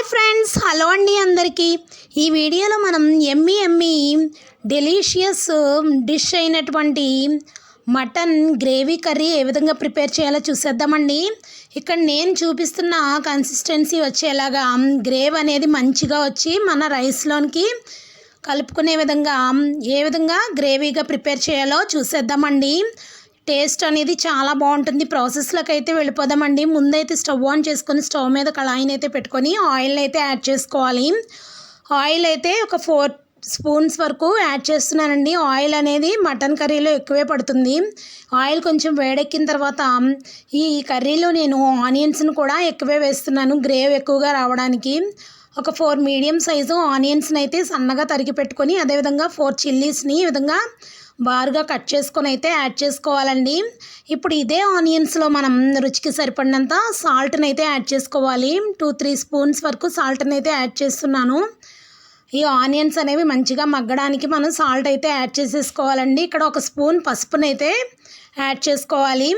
Friends, hello అండి అందరికీ. ఈ వీడియోలో మనం ఎమ్మీ డెలీషియస్ డిష్ అయినటువంటి మటన్ గ్రేవీ కర్రీ ఏ విధంగా ప్రిపేర్ చేయాలో చూసేద్దామండి. ఇక్కడ నేను చూపిస్తున్న కన్సిస్టెన్సీ వచ్చేలాగా గ్రేవీ అనేది మంచిగా వచ్చి మన రైస్లోనికి కలుపుకునే విధంగా ఏ విధంగా గ్రేవీగా ప్రిపేర్ చేయాలో చూసేద్దామండి. టేస్ట్ అనేది చాలా బాగుంటుంది. ప్రాసెస్లోకి అయితే వెళ్ళిపోదామండి. ముందైతే స్టవ్ ఆన్ చేసుకొని స్టవ్ మీద కళాయిని అయితే పెట్టుకొని ఆయిల్ అయితే యాడ్ చేసుకోవాలి. ఆయిల్ అయితే ఒక 4 స్పూన్స్ వరకు యాడ్ చేస్తున్నానండి. ఆయిల్ అనేది మటన్ కర్రీలో ఎక్కువే పడుతుంది. ఆయిల్ కొంచెం వేడెక్కిన తర్వాత ఈ కర్రీలో నేను ఆనియన్స్ని కూడా ఎక్కువే వేస్తున్నాను, గ్రేవీ ఎక్కువగా రావడానికి. ఒక 4 మీడియం సైజు ఆనియన్స్ని అయితే సన్నగా తరిగి పెట్టుకొని, అదేవిధంగా 4 చిల్లీస్ని ఈ విధంగా బారుగా కట్ చేసుకొని అయితే యాడ్ చేసుకోవాలండి. ఇప్పుడు ఇదే ఆనియన్స్లో మనం రుచికి సరిపడినంత సాల్ట్ని అయితే యాడ్ చేసుకోవాలి. 2-3 స్పూన్స్ వరకు సాల్ట్ని అయితే యాడ్ చేస్తున్నాను. ఈ ఆనియన్స్ అనేవి మంచిగా మగ్గడానికి మనం సాల్ట్ అయితే యాడ్ చేసేసుకోవాలండి. ఇక్కడ 1 స్పూన్ పసుపుని అయితే యాడ్ చేసుకోవాలి.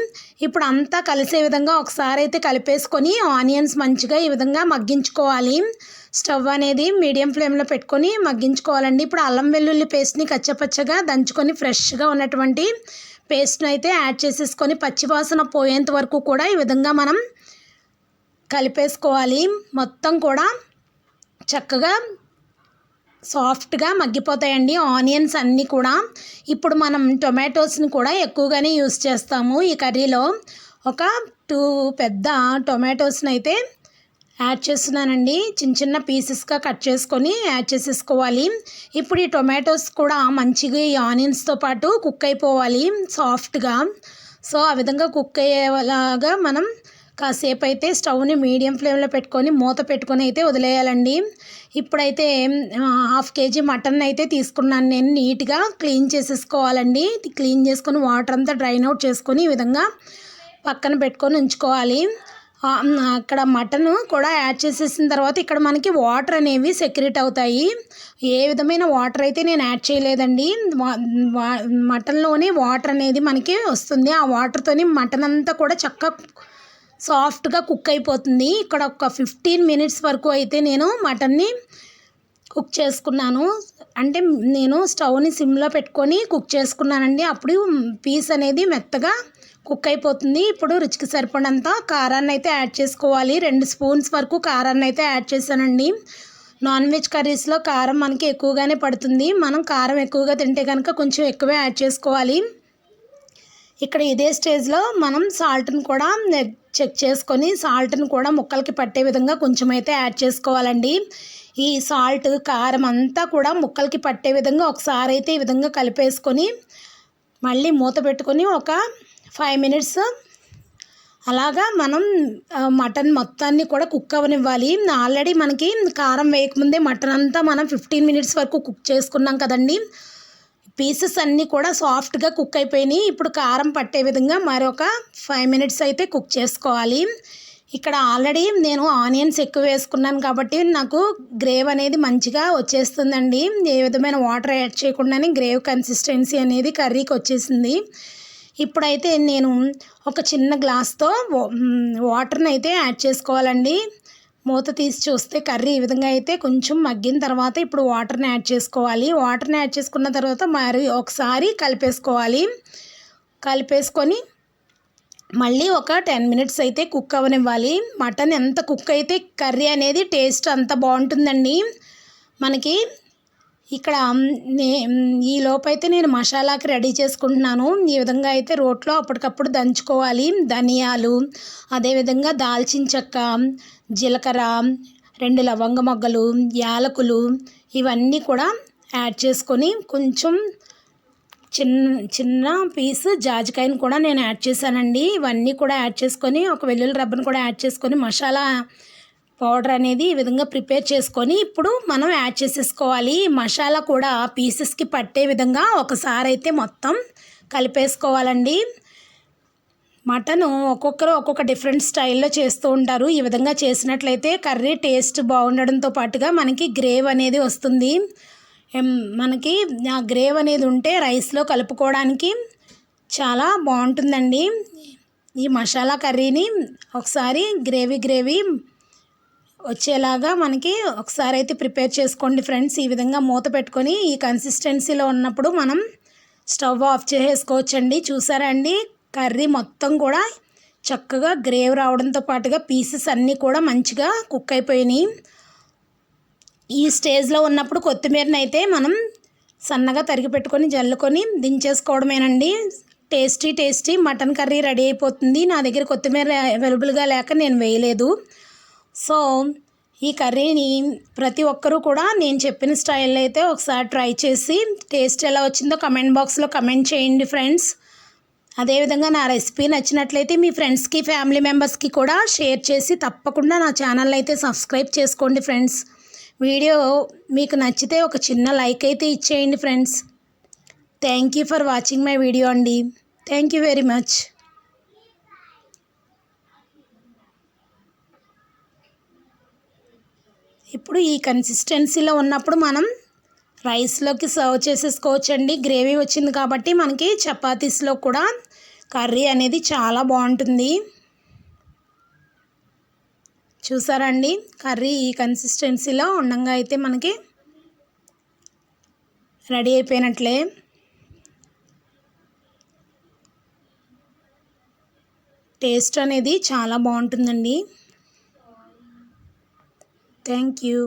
ఇప్పుడు అంతా కలిసే విధంగా ఒకసారి అయితే కలిపేసుకొని ఆనియన్స్ మంచిగా ఈ విధంగా మగ్గించుకోవాలి. స్టవ్ అనేది మీడియం ఫ్లేమ్లో పెట్టుకొని మగ్గించుకోవాలండి. ఇప్పుడు అల్లం వెల్లుల్లి పేస్ట్ని కచ్చపచ్చగా దంచుకొని ఫ్రెష్గా ఉన్నటువంటి పేస్ట్ని అయితే యాడ్ చేసేసుకొని పచ్చివాసన పోయేంత వరకు కూడా ఈ విధంగా మనం కలిపేసుకోవాలి. మొత్తం కూడా చక్కగా సాఫ్ట్గా మగ్గిపోతాయండి ఆనియన్స్ అన్నీ కూడా. ఇప్పుడు మనం టొమాటోస్ని కూడా ఎక్కువగానే యూస్ చేస్తాము ఈ కర్రీలో. ఒక 2 పెద్ద టొమాటోస్ని అయితే యాడ్ చేస్తున్నానండి. చిన్న పీసెస్గా కట్ చేసుకొని యాడ్ చేసేసుకోవాలి. ఇప్పుడు ఈ టొమాటోస్ కూడా మంచిగా ఈ ఆనియన్స్తో పాటు కుక్ అయిపోవాలి సాఫ్ట్గా. సో ఆ విధంగా కుక్ అయ్యేలాగా మనం కాసేపు అయితే స్టవ్ని మీడియం ఫ్లేమ్లో పెట్టుకొని మూత పెట్టుకొని అయితే వదిలేయాలండి. ఇప్పుడైతే 1/2 కేజీ మటన్ అయితే తీసుకున్నాను నేను. నీట్గా క్లీన్ చేసేసుకోవాలండి. క్లీన్ చేసుకొని వాటర్ అంతా డ్రైన్ అవుట్ చేసుకొని ఈ విధంగా పక్కన పెట్టుకొని ఉంచుకోవాలి. అక్కడ మటన్ కూడా యాడ్ చేసేసిన తర్వాత ఇక్కడ మనకి వాటర్ అనేవి సెక్రెట్ అవుతాయి. ఏ విధమైన వాటర్ అయితే నేను యాడ్ చేయలేదండి. మటన్లోనే వాటర్ అనేది మనకి వస్తుంది. ఆ వాటర్తోని మటన్ అంతా కూడా చక్కగా సాఫ్ట్గా కుక్ అయిపోతుంది. ఇక్కడ ఒక 15 మినిట్స్ వరకు అయితే నేను మటన్ని కుక్ చేసుకున్నాను. అంటే నేను స్టవ్ని సిమ్లో పెట్టుకొని కుక్ చేసుకున్నానండి. అప్పుడు పీస్ అనేది మెత్తగా కుక్ అయిపోతుంది. ఇప్పుడు రుచికి సరిపడినంత కారాన్ని అయితే యాడ్ చేసుకోవాలి. 2 స్పూన్స్ వరకు కారాన్ని అయితే యాడ్ చేశానండి. నాన్ వెజ్ కర్రీస్లో కారం మనకి ఎక్కువగానే పడుతుంది. మనం కారం ఎక్కువగా తింటే కనుక కొంచెం ఎక్కువే యాడ్ చేసుకోవాలి. ఇక్కడ ఇదే స్టేజ్లో మనం సాల్ట్ని కూడా చెక్ చేసుకొని సాల్ట్ని కూడా ముక్కలకి పట్టే విధంగా కొంచెం అయితే యాడ్ చేసుకోవాలండి. ఈ సాల్ట్ కారం అంతా కూడా ముక్కలకి పట్టే విధంగా ఒకసారి అయితే ఈ విధంగా కలిపేసుకొని మళ్ళీ మూత పెట్టుకొని ఒక 5 మినిట్స్ అలాగా మనం మటన్ మొత్తాన్ని కూడా కుక్ అవ్వనివ్వాలి. ఆల్రెడీ మనకి కారం వేయకముందే మటన్ అంతా మనం 15 మినిట్స్ వరకు కుక్ చేసుకున్నాం కదండి. పీసెస్ అన్నీ కూడా సాఫ్ట్గా కుక్ అయిపోయినాయి. ఇప్పుడు కారం పట్టే విధంగా మరొక 5 మినిట్స్ అయితే కుక్ చేసుకోవాలి. ఇక్కడ ఆల్రెడీ నేను ఆనియన్స్ ఎక్కువ వేసుకున్నాను కాబట్టి నాకు గ్రేవీ అనేది మంచిగా వచ్చేస్తుందండి. ఏ విధమైన వాటర్ యాడ్ చేయకుండానే గ్రేవీ కన్సిస్టెన్సీ అనేది కర్రీకి వచ్చేసింది. ఇప్పుడైతే నేను ఒక చిన్న గ్లాస్తో వాటర్ని అయితే యాడ్ చేసుకోవాలండి. మూత తీసి చూస్తే కర్రీ ఈ విధంగా అయితే కొంచెం మగ్గిన తర్వాత ఇప్పుడు వాటర్ని యాడ్ చేసుకోవాలి. వాటర్ని యాడ్ చేసుకున్న తర్వాత మరి ఒకసారి కలిపేసుకోవాలి. కలిపేసుకొని మళ్ళీ ఒక 10 మినిట్స్ అయితే కుక్ అవ్వనివ్వాలి. మటన్ ఎంత కుక్ అయితే కర్రీ అనేది టేస్ట్ అంత బాగుంటుందండి మనకి. ఇక్కడ ఈ లోపైతే నేను మసాలాకి రెడీ చేసుకుంటున్నాను. ఈ విధంగా అయితే రోట్లో అప్పటికప్పుడు దంచుకోవాలి. ధనియాలు, అదేవిధంగా దాల్చిన చెక్క, జీలకర్ర, 2 లవంగ మొగ్గలు, యాలకులు ఇవన్నీ కూడా యాడ్ చేసుకొని కొంచెం చిన్న పీసు జాజికాయని కూడా నేను యాడ్ చేశానండి. ఇవన్నీ కూడా యాడ్ చేసుకొని ఒక వెల్లుల్లి రబ్బను కూడా యాడ్ చేసుకొని మసాలా పౌడర్ అనేది ఈ విధంగా ప్రిపేర్ చేసుకొని ఇప్పుడు మనం యాడ్ చేసేసుకోవాలి. మసాలా కూడా పీసెస్కి పట్టే విధంగా ఒకసారి అయితే మొత్తం కలిపేసుకోవాలండి. మటన్ ఒక్కొక్కరు ఒక్కొక్క డిఫరెంట్ స్టైల్లో చేస్తూ ఉంటారు. ఈ విధంగా చేసినట్లయితే కర్రీ టేస్ట్ బాగుండడంతో పాటుగా మనకి గ్రేవీ అనేది వస్తుంది. మనకి ఆ గ్రేవీ అనేది ఉంటే రైస్లో కలుపుకోవడానికి చాలా బాగుంటుందండి. ఈ మసాలా కర్రీని ఒకసారి గ్రేవీ వచ్చేలాగా మనకి ఒకసారి అయితే ప్రిపేర్ చేసుకోండి ఫ్రెండ్స్. ఈ విధంగా మూత పెట్టుకొని ఈ కన్సిస్టెన్సీలో ఉన్నప్పుడు మనం స్టవ్ ఆఫ్ చేసేసుకోవచ్చండి. చూసారా అండి, కర్రీ మొత్తం కూడా చక్కగా గ్రేవ్ రావడంతో పాటుగా పీసెస్ అన్నీ కూడా మంచిగా కుక్ అయిపోయినాయి. ఈ స్టేజ్లో ఉన్నప్పుడు కొత్తిమీరని అయితే మనం సన్నగా తరిగి పెట్టుకొని జల్లుకొని దించేసుకోవడమేనండి. టేస్టీ మటన్ కర్రీ రెడీ అయిపోతుంది. నా దగ్గర కొత్తిమీర అవైలబుల్గా లేక నేను వేయలేదు. సో ఈ కర్రీని ప్రతి ఒక్కరూ కూడా నేను చెప్పిన స్టైల్లో అయితే ఒకసారి ట్రై చేసి టేస్ట్ ఎలా వచ్చిందో కమెంట్ బాక్స్లో కమెంట్ చేయండి ఫ్రెండ్స్. అదేవిధంగా నా రెసిపీ నచ్చినట్లయితే మీ ఫ్రెండ్స్కి, ఫ్యామిలీ మెంబర్స్కి కూడా షేర్ చేసి తప్పకుండా నా ఛానల్ అయితే సబ్స్క్రైబ్ చేసుకోండి ఫ్రెండ్స్. వీడియో మీకు నచ్చితే ఒక చిన్న లైక్ అయితే ఇచ్చేయండి friends. Thank you for watching my video అండి. Thank you very much. ఇప్పుడు ఈ కన్సిస్టెన్సీలో ఉన్నప్పుడు మనం రైస్లోకి సర్వ్ చేసేసుకోవచ్చండి. గ్రేవీ వచ్చింది కాబట్టి మనకి చపాతీస్లో కూడా కర్రీ అనేది చాలా బాగుంటుంది. చూసారండి, కర్రీ ఈ కన్సిస్టెన్సీలో ఉండంగా అయితే మనకి రెడీ అయిపోయినట్లే. టేస్ట్ అనేది చాలా బాగుంటుందండి. Thank you.